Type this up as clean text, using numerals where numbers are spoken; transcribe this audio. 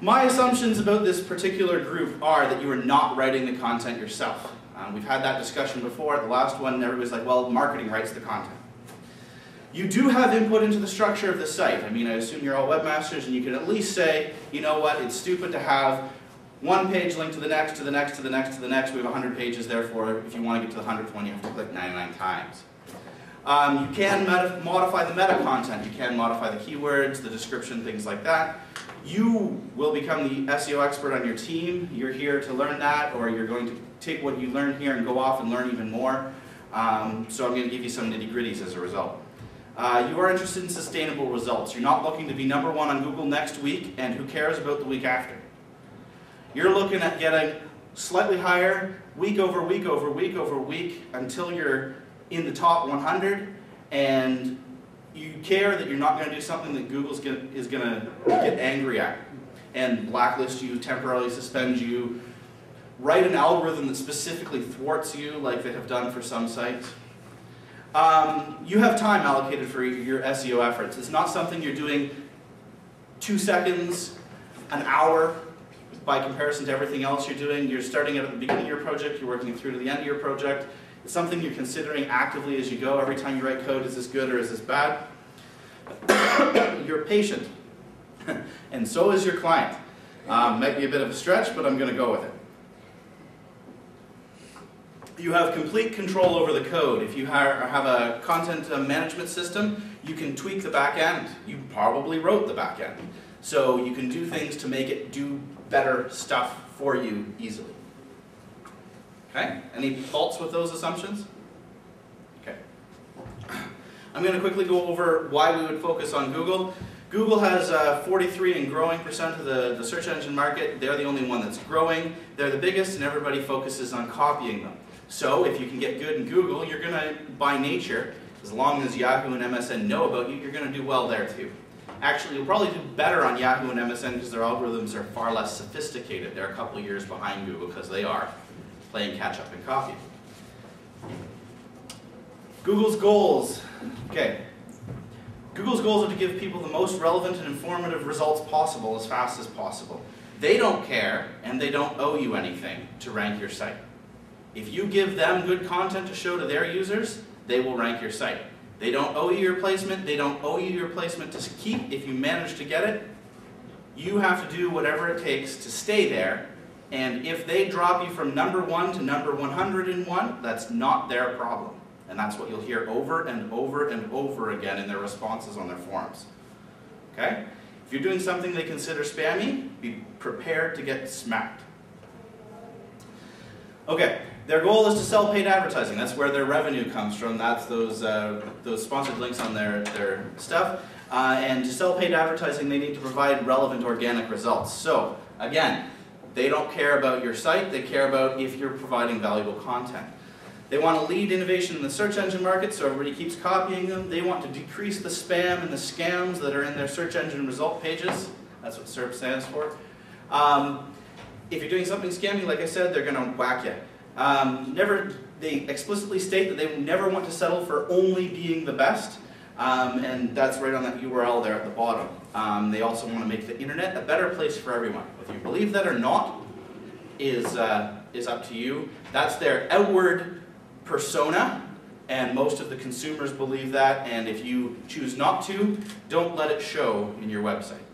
My assumptions about this particular group are that you are not writing the content yourself. We've had that discussion before. The last one, everybody's like, well, marketing writes the content. You do have input into the structure of the site. I mean, I assume you're all webmasters, and you can at least say, you know what, it's stupid to have one page linked to the next, to the next, to the next, to the next. We have 100 pages, therefore, if you want to get to the 100th one, you have to click 99 times. You can modify the meta content. You can modify the keywords, the description, things like that. You will become the SEO expert on your team. You're here to learn that, or you're going to take what you learn here and go off and learn even more. So I'm going to give you some nitty-gritties as a result. You are interested in sustainable results. You're not looking to be #1 on Google next week, and who cares about the week after. You're looking at getting slightly higher week over week over week over week until you're in the top 100, and you care that you're not going to do something that Google is going to get angry at and blacklist you, temporarily suspend you, write an algorithm that specifically thwarts you like they have done for some sites. You have time allocated for your SEO efforts. It's not something you're doing 2 seconds, an hour, by comparison to everything else you're doing. You're starting at the beginning of your project, you're working through to the end of your project. It's something you're considering actively as you go. Every time you write code, is this good or is this bad? You're patient, and so is your client. Might be a bit of a stretch, but I'm going to go with it. You have complete control over the code. If you have a content management system, you can tweak the back end. You probably wrote the back end. So you can do things to make it do better stuff for you easily. Okay? Any faults with those assumptions? Okay. I'm going to quickly go over why we would focus on Google. Google has 43% and growing of the search engine market. They're the only one that's growing. They're the biggest, and everybody focuses on copying them. So if you can get good in Google, you're going to, by nature, as long as Yahoo and MSN know about you, you're going to do well there too. Actually, you'll probably do better on Yahoo and MSN because their algorithms are far less sophisticated. They're a couple of years behind Google because they are playing catch up and copy. Google's goals. Okay. Google's goals are to give people the most relevant and informative results possible as fast as possible. They don't care, and they don't owe you anything to rank your site. If you give them good content to show to their users, they will rank your site. They don't owe you your placement. They don't owe you your placement to keep. If you manage to get it, you have to do whatever it takes to stay there. And if they drop you from #1 to #101, that's not their problem. And that's what you'll hear over and over and over again in their responses on their forums. Okay? If you're doing something they consider spammy, be prepared to get smacked. Okay, their goal is to sell paid advertising. That's where their revenue comes from. That's those sponsored links on their stuff. And to sell paid advertising, they need to provide relevant organic results. So, again, they don't care about your site. They care about if you're providing valuable content. They want to lead innovation in the search engine market, so everybody keeps copying them. They want to decrease the spam and the scams that are in their search engine result pages. That's what SERP stands for. If you're doing something scammy, like I said, they're going to whack you. They explicitly state that they never want to settle for only being the best, and that's right on that URL there at the bottom. They also want to make the internet a better place for everyone. Whether you believe that or not is up to you. That's their outward persona, and most of the consumers believe that, and if you choose not to, don't let it show in your website.